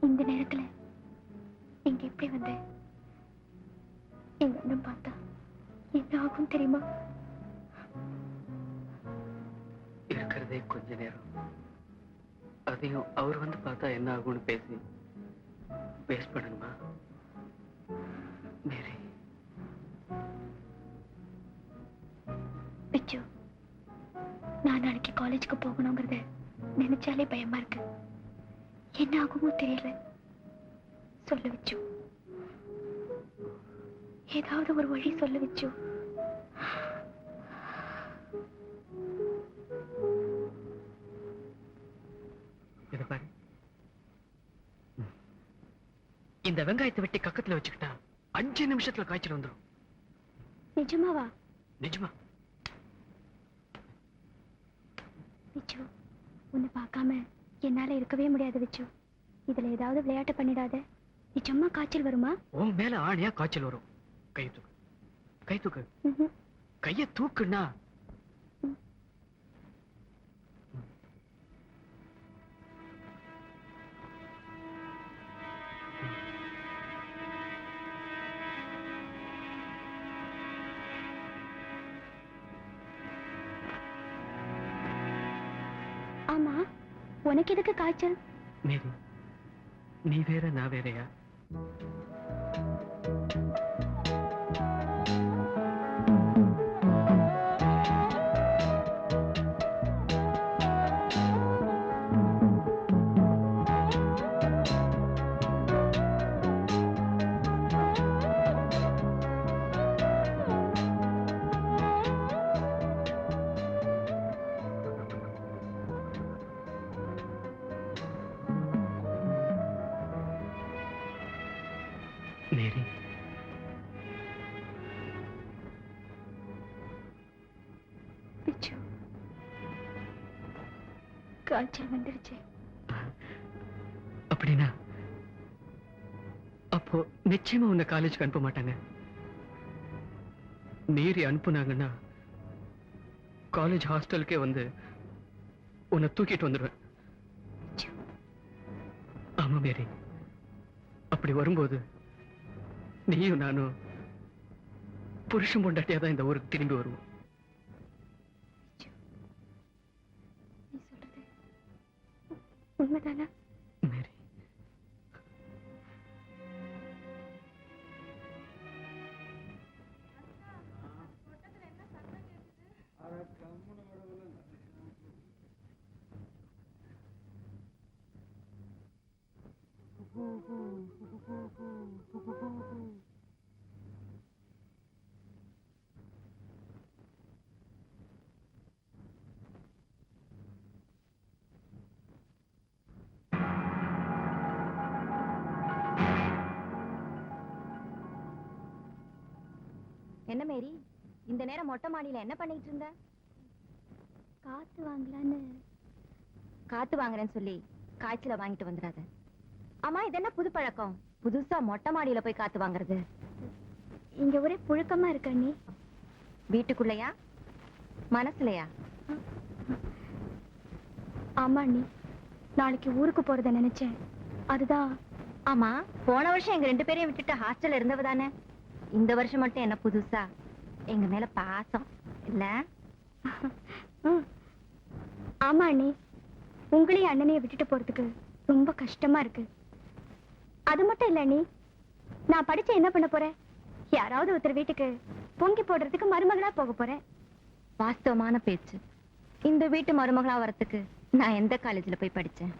இந்த நேரத்துல இங்க எப்படி வந்த? எங்க அண்ணன் பார்த்தா என்ன ஆகும் தெரியுமா? இருக்கிறதே கொஞ்ச நேரம், அதையும் அவர் வந்து பார்த்தா என்ன ஆகும்னு பேசி வேஸ்ட் பண்ணணுமா? மேரி, பிச்சு, நான் நாளைக்கு காலேஜுக்கு போகணுங்கிறத நினைச்சாலே பயமா இருக்கு. என்ன ஆகுமோ தெரியல. சொல்ல வச்சு, ஏதாவது ஒரு வழி சொல்ல வச்சு. இத பாரு, இந்த வெங்காயத்தை வெட்டி கக்கத்துல வச்சுக்கிட்டா 5 நிமிஷத்துல காய்ச்சல் வந்துடும். நிஜமாவா? நிஜமா. விச்சு, உன்னை பார்க்காம என்னால இருக்கவே முடியாது விச்சு. இதுல ஏதாவது விளையாட்டு பண்ணிடாத. நிஜமா காய்ச்சல் வருமா? உன் மேல ஆணையா காய்ச்சல் வரும். கை தூக்கு, கை தூக்கு. கைய தூக்குன்னா ஆமா, உனக்கு எதுக்கு காய்ச்சல்? மேரி, நீ வேற நான் வேறையா? மேரி, பிச்சு, காய்ச்சல் வந்துருச்சு. அப்படின்னா அப்போ நிச்சயமா உன்னை காலேஜுக்கு அனுப்ப மாட்டாங்க. மீறி அனுப்புனாங்கன்னா காலேஜ் ஹாஸ்டலுக்கே வந்து உன்னை தூக்கிட்டு வந்துடுவேன். ஆமா மேரி, அப்படி வரும்போது நீயும் நானும் புருஷன் பொண்டாட்டியா தான் இந்த ஊருக்கு திரும்பி வருவோம். நீ சொல்றது உண்மைதானா? மேரி, என்ன மேரி, இந்த நேரம் மொட்டை மாடியில என்ன பண்ணிட்டு இருந்த? காத்து வாங்கலான்னு. காத்து வாங்குறேன்னு சொல்லி காய்ச்சல வாங்கிட்டு வந்துடாத. ஆமா, இது என்ன புது பழக்கம்? புதுசா மொட்டை மாடியில போய் காத்து வாங்குறது? இங்க ஒரே புழுக்கமா இருக்க நீ. வீட்டுக்குள்ளையா மனசுலையா? ஆமா நீ, நாளைக்கு ஊருக்கு போறத நினைச்சேன். அதுதான் ஆமா, போன வருஷம் எங்க 2 பேரையும் விட்டுட்டு ஹாஸ்டல்ல இருந்தவ தானே. இந்த வருஷம் மட்டும் என்ன புதுசா எங்க மேல பாசம் இல்ல? ம். ஆமா அண்ணி, உங்களையும் அண்ணனையும் விட்டுட்டு போறதுக்கு ரொம்ப கஷ்டமா இருக்கு. அது மட்டும் இல்ல அண்ணி, நான் படிச்சு என்ன பண்ண போறேன்? யாராவது ஒருத்தர் வீட்டுக்கு பொங்கி போடுறதுக்கு மருமகளா போக போறேன். வாஸ்தவமான பேச்சு. இந்த வீட்டு மருமகளா வரத்துக்கு நான் எந்த காலேஜ்ல போய் படிச்சேன்?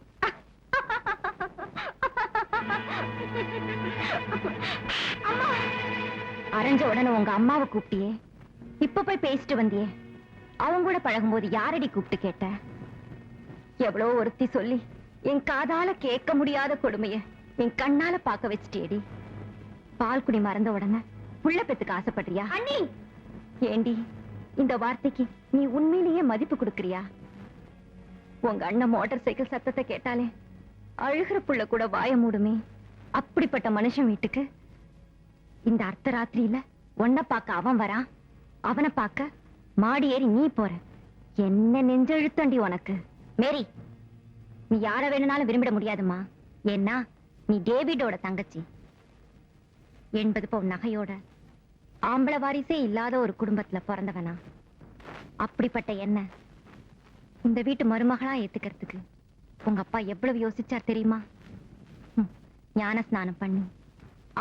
அரைஞ்ச உடனே உங்க அம்மாவை கூப்பிட்டியே, இப்ப போய் பேசிட்டு வந்தியே, அவங்க கூட பழகும்போது யாரடி கூப்பிட்டு கேட்ட? எவ்வளவு ஒருத்தி சொல்லி என் காதால கேட்க முடியாத கொடுமைய என் கண்ணால பார்க்க வச்சுட்டேடி. பால் குடி மறந்த உடனே புள்ள பெத்துக்கு ஆசைப்படுறியா? அண்ணி, ஏண்டி இந்த வார்த்தைக்கு நீ உண்மையிலேயே மதிப்பு கொடுக்கறியா? உங்க அண்ணன் மோட்டார் சைக்கிள் சத்தத்தை கேட்டாலே அழுகிற புள்ள கூட வாய மூடுமே. அப்படிப்பட்ட மனுஷன் வீட்டுக்கு இந்த அர்த்தராத்திரியில உன்னை பார்க்க அவன் வரான், அவனை பார்க்க மாடி ஏறி நீ போற. என்ன நெஞ்செழுத்தண்டி உனக்கு? மேரி, நீ யார வேணும்னாலும் விரும்பிட முடியாதுமா. ஏன்னா நீ டேவிடோட தங்கச்சி. 80 பவுன் நகையோட ஆம்பளை வாரிசே இல்லாத ஒரு குடும்பத்துல பிறந்தவனா. அப்படிப்பட்ட என்ன இந்த வீட்டு மருமகளா ஏத்துக்கிறதுக்கு உங்க அப்பா எவ்வளவு யோசிச்சார் தெரியுமா? ஞான ஸ்நானம் பண்ணி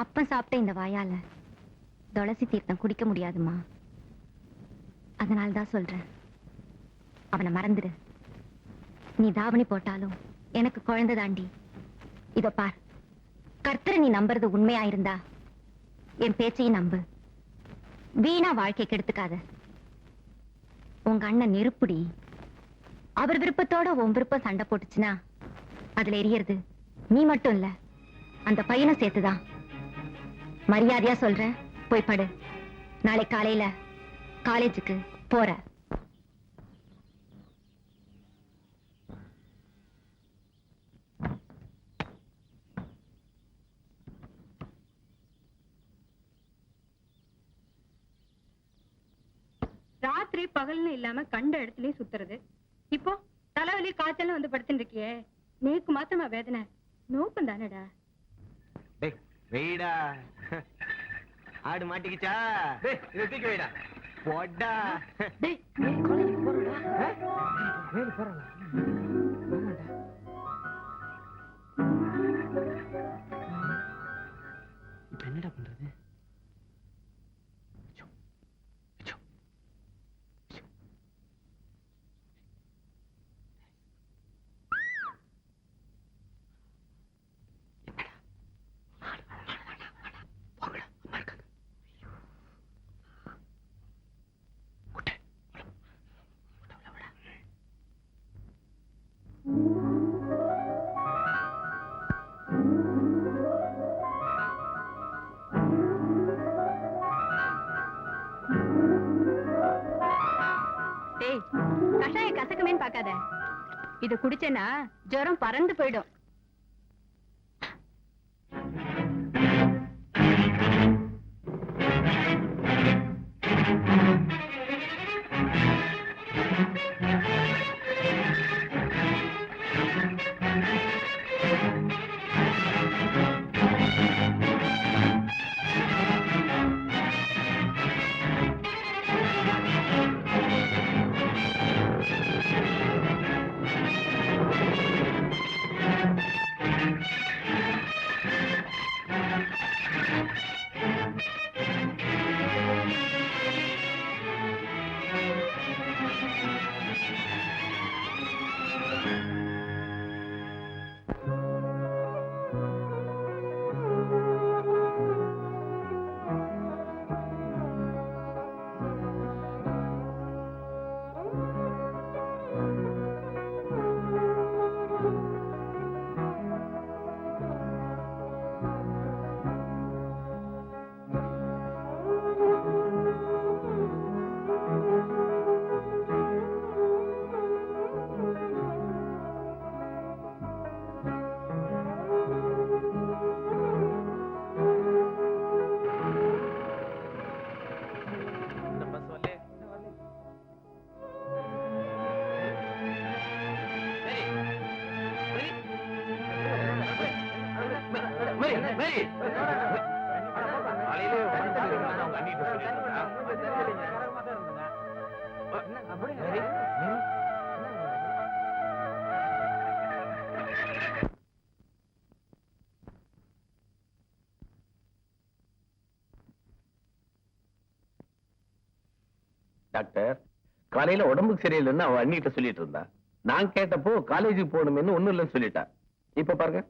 அப்பம் சாப்பிட்ட இந்த வாயால துளசி தீர்த்தம் குடிக்க முடியாதுமா. அதனால்தான் சொல்றேன், அவனை மறந்துடு. நீ தாவணி போட்டாலும் எனக்கு குழந்தை தாண்டி. இத பார், கர்த்தரை நீ நம்புறது உண்மையா இருந்தா என் பேச்சையும் நம்பு. வீணா வாழ்க்கை கெடுத்துக்காத. உங்க அண்ணன் நெருப்புடி. அவர் விருப்பத்தோட உன் விருப்பம் சண்டை போட்டுச்சுன்னா அதுல எரியறது நீ மட்டும் இல்ல, அந்த பையனும் சேர்த்துதான். மரியாதையா சொல்றேன், போய் படு. நாளை காலையில காலேஜுக்கு போற. ராத்திரி பகல்னு இல்லாம கண்ட இடத்துலயும் சுத்துறது. இப்போ தலைவலி காய்ச்சல் வந்து படுத்துட்டு இருக்கியே, நேக்கு மாத்திரமா வேதனை? நோக்கம் தானடா. டேய் வெயிடா, ஆடு மாட்டிக்கிச்சா? டேய் இத தூக்கி வைடா. போடா. டேய் காலேஜுக்கு போறடா. வேறு போறடா. ஆமாடா. இப்ப என்னடா பண்றது? டேய், கஷாயம் கசக்குமேன்னு பாக்காத. இத குடிச்சேன்னா ஜுரம் பறந்து போயிடும். டாக்டர், காலையில உடம்புக்கு சரியில்லைன்னு அவ அண்ணிட்ட சொல்லிட்டு இருந்தா. நான் கேட்டப்போ காலேஜுக்கு போகணும்னு ஒண்ணும் இல்லைன்னு சொல்லிட்டா. இப்ப பாருங்க.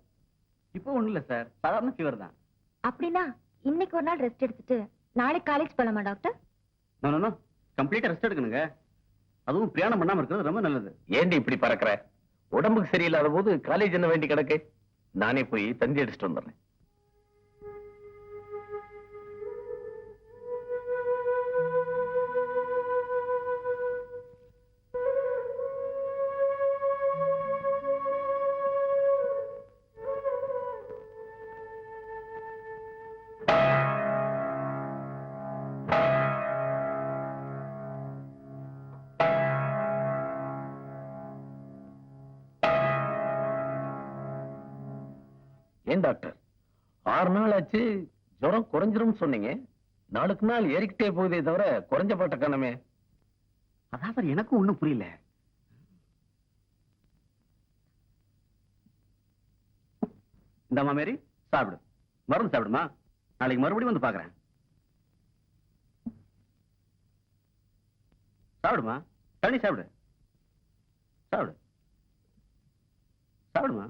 இப்போ ஒண்ணும் இல்ல சார், சாதாரண ஃபீவர் தான். அப்படின்னா இன்னைக்கு ஒரு நாள் ரெஸ்ட் எடுத்துட்டு நாளைக்கு காலேஜ் போலாமா டாக்டர்? நோ கம்ப்ளீட்டா ரெஸ்ட் எடுக்கணுங்க. அதுவும் பிரயாணம் பண்ணாம இருக்கிறது ரொம்ப நல்லது. ஏண்டி இப்படி பறக்கிற? உடம்புக்கு சரியில்லாத போது காலேஜ் என்ன வேண்டி கிடக்கு? நானே போய் தந்தி அடிச்சுட்டு வந்துடுறேன். ஏன் டாக்டர், 6 நாள் ஆச்சு, ஜுரம் குறைஞ்சிரும் சொன்னீங்க. நாளுக்கு நாள் ஏறிக்கிட்டே போகுதே தவிர குறைஞ்ச பாட்ட காணமே. அதான் சார் எனக்கும் ஒண்ணும் புரியல. இந்தாமா மேரி, சாப்பிடு. மருந்து சாப்பிடுமா, நாளைக்கு மறுபடியும் வந்து பாக்குறேன். சாப்பிடுமா, தண்ணி சாப்பிடு. சாப்பிடு சாப்பிடுமா.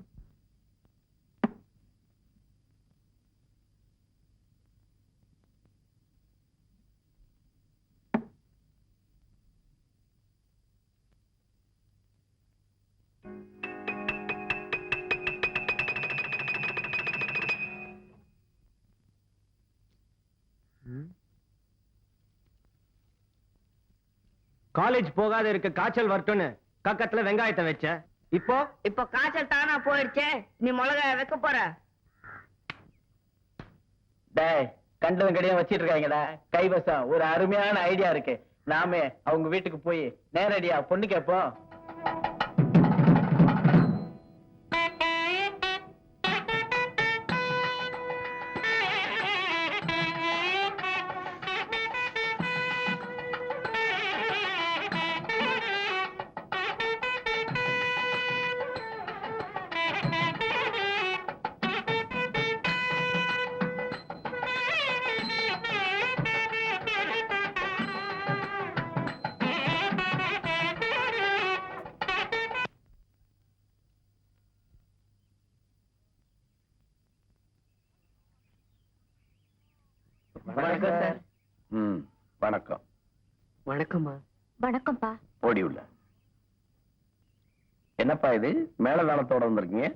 காலேஜ் போகாத இருக்க காய்ச்சல் வரட்டும்னு கக்கத்துல வெங்காயத்தை வச்ச. இப்போ காய்ச்சல் தானா போயிடுச்சே, நீ மிளகாய வைக்க போற? டேய், கண்டதும் கடையும் வச்சிட்டு இருக்காங்கடா கைவசம். ஒரு அருமையான ஐடியா இருக்கு. நாமே அவங்க வீட்டுக்கு போய் நேரடியா பொண்ணு கேட்போம். வணக்கம் சார். வணக்கம். வணக்கம்மா. வணக்கம்ப்பா. ஓடி உள்ள. என்னப்பா இது மேலதாளத்தோட வந்திருக்கீங்க?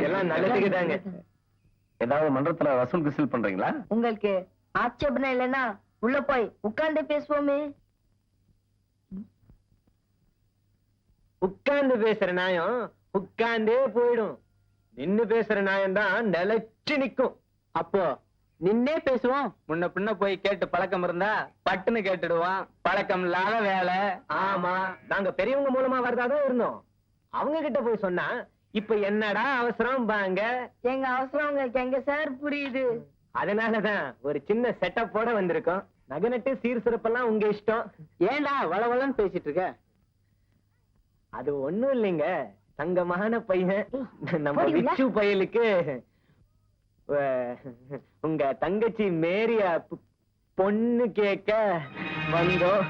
எல்லாம் நல்லதுக்கு தாங்க. ஏதாவது மன்றத்துல வசூல் கிசூல் பண்றீங்களா? உங்களுக்கு ஆட்சேபனை இல்லைன்னா உள்ள போய் உட்கார்ந்து பேசுவோமே. உட்கார்ந்து பேசுற நியாயம் உட்கார்ந்தே போயிடும். நின்னு பேசுற நியாயம் தான் நிலைச்சு நிக்கும். அப்போ நின்னே பேசுவோம். முன்ன பின்ன போய் கேட்டு பழக்கம் இருந்தா பட்டுன்னு கேட்டுடுவான். பழக்கம் இல்லாத வேலை. ஆமா, நாங்க பெரியவங்க மூலமா வரதாதான் இருந்தோம். அவங்க கிட்ட போய் சொன்னா இப்ப என்னடா அவசரம் பாங்க. எங்க அவசரம் உங்களுக்கு எங்க சார் புரியுது. அதனாலதான் ஒரு சின்ன செட்டப்போட வந்திருக்கோம். நகனட்டு சீர்சிறப்பெல்லாம் உங்க இஷ்டம். ஏண்டா வளவளன்னு பேசிட்டு இருக்க? அது ஒண்ணும் இல்லைங்க, தங்கமான பையன் நம்ம விச்சு பயலுக்கு உங்க தங்கச்சி மேரியா பொண்ணு கேட்க வந்தோம்.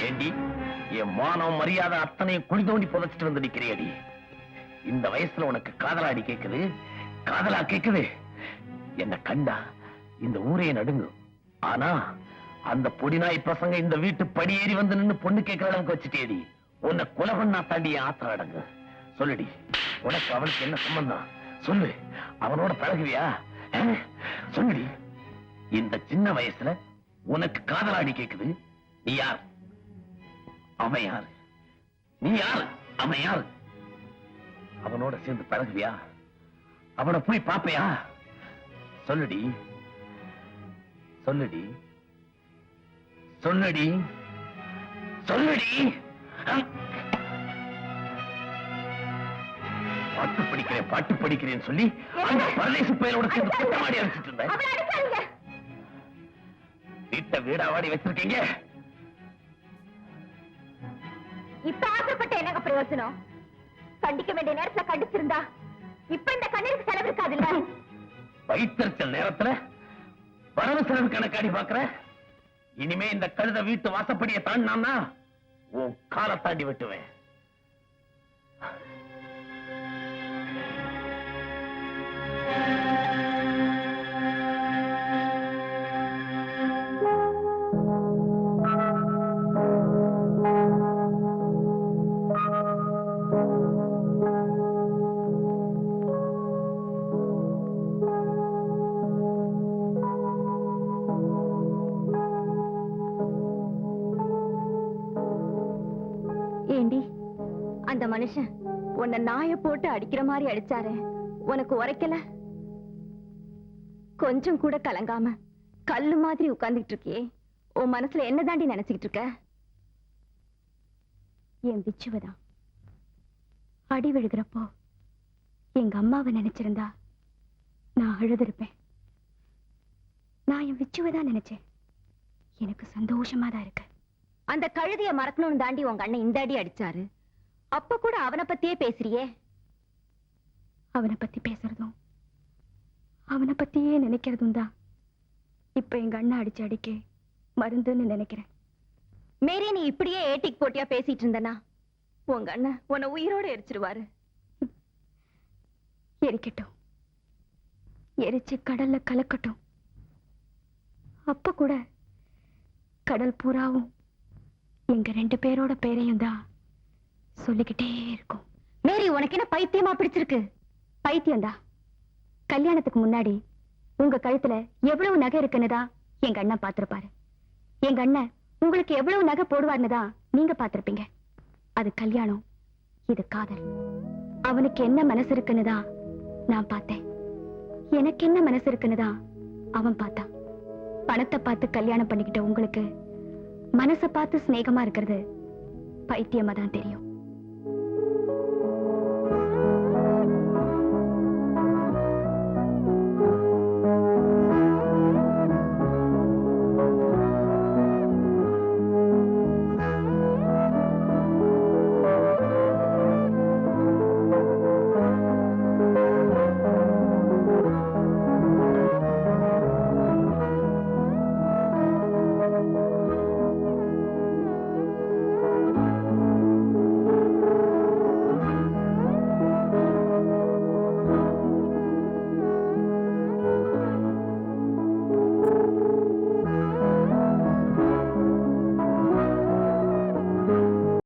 ஏண்டி, என் மானம் மரியாதை அத்தனையும் குழி தோண்டி புதைச்சிட்டு வந்து நிக்கிறியடி. இந்த வயசுல உனக்கு காதலாடி கேக்குது, காதலா கேக்குது. என்ன கண்டா இந்த ஊரே நடுங்கும். ஆனா அந்த பொடிநாய் பசங்க இந்த வீட்டு படியேறி வந்து நின்னு பொண்ணு கேட்கிற அளவுக்கு வச்சுட்டேடி. உன்னை கொலை பண்ணா தாண்டி ஆத்திரம் அடங்கு. சொல்லுடி. உனக்கு அவனுக்கு என்ன சம்பந்தம் சொல்லு, அவனோட பழகுவியா? சொல்லுடி. இந்த சின்ன வயசுல உனக்கு காதலாடி கேக்குது. நீ யார்? அவன் யாரு? நீ யாரு? அவன் யாரு? அவனோட சேர்ந்து பழகுவியா? அவனை போய் பாப்பையா? சொல்லுடி, சொல்லுடி, சொல்லுடி, சொல்லுடி. பாட்டு படிக்கிறேன்னு சொல்லி அந்த பரதேசி பயலோட சேர்ந்து குட்டமாடி அடிச்சிட்டு இருந்தேன். வீட்டை வீடாவாடி வச்சிருக்கீங்க. இப்ப ஆசைப்பட்ட என்னங்க பிரயோஜனம்? கண்டிக்க வேண்டிய நேரத்துல கண்டிச்சிருந்தா இப்ப இந்த கண்ணீருக்கு செலவு இருக்காதுல்ல. வயிற்றுச்சல் நேரத்துல வரவு செலவு கணக்காடி பாக்குற. இனிமே இந்த கழுத வீட்டு வாசப்படியை தாண்டினா உன் காலை தாண்டி விட்டுவேன். ஏண்டி, அந்த மனுஷன் உன்னை நாய போட்டு அடிக்கிற மாதிரி அடிச்சாரு, உனக்கு உரைக்கல? கொஞ்சம் கூட கலங்காம கல்லு மாதிரி உட்கார்ந்துட்டு இருக்கியே, உன் மனசுல என்ன தாண்டி நினைச்சுக்கிட்டு இருக்க? என் பிச்சுவதான் அடி விழுகிறப்போ எங்க அம்மாவை நினைச்சிருந்தா நான் அழுதிருப்பேன். நான் என் விச்சுவதான் நினைச்சேன். எனக்கு சந்தோஷமா தான் இருக்கு. அந்த கழுதைய மறக்கணும்னு தாண்டி உங்க அண்ணன் இந்த அடி அடிச்சாரு. அப்ப கூட அவனை பத்தியே பேசுறியே. அவனை பத்தி பேசுறதும் அவனை பத்தியே நினைக்கிறதும் தான் இப்ப எங்க அண்ணன் அடிச்ச அடிக்க மருந்துன்னு நினைக்கிறேன். மேரி, நீ இப்படியே ஏட்டிக்கு போட்டியா பேசிட்டு இருந்தனா உங்க அண்ணன் உன்னை உயிரோட எரிச்சிருவாரு. எரிக்கட்டும், எரிச்சு கடல்ல கலக்கட்டும். அப்ப கூட கடல் பூராவும் எங்க 2 பேரோட பேரையும் தான் சொல்லிக்கிட்டே இருக்கும். மேரி, உனக்கு என்ன பைத்தியமா பிடிச்சிருக்கு? பைத்தியம்தான். கல்யாணத்துக்கு முன்னாடி உங்க கழுத்துல எவ்வளவு நகை இருக்குன்னு தான் எங்க அண்ணன் பார்த்திருப்பாரு. எங்க அண்ணன் உங்களுக்கு எவ்வளவு நகை போடுவார்னு தான் நீங்க பார்த்திருப்பீங்க. அது கல்யாணம், இது காதல். அவனுக்கு என்ன மனசு இருக்குன்னு தான் நான் பார்த்தேன். எனக்கு என்ன மனசு இருக்குன்னு தான் அவன் பார்த்தான். பணத்தை பார்த்து கல்யாணம் பண்ணிக்கிட்ட உங்களுக்கு மனசை பார்த்து சிநேகமா இருக்கிறது பைத்தியமா தான் தெரியும்.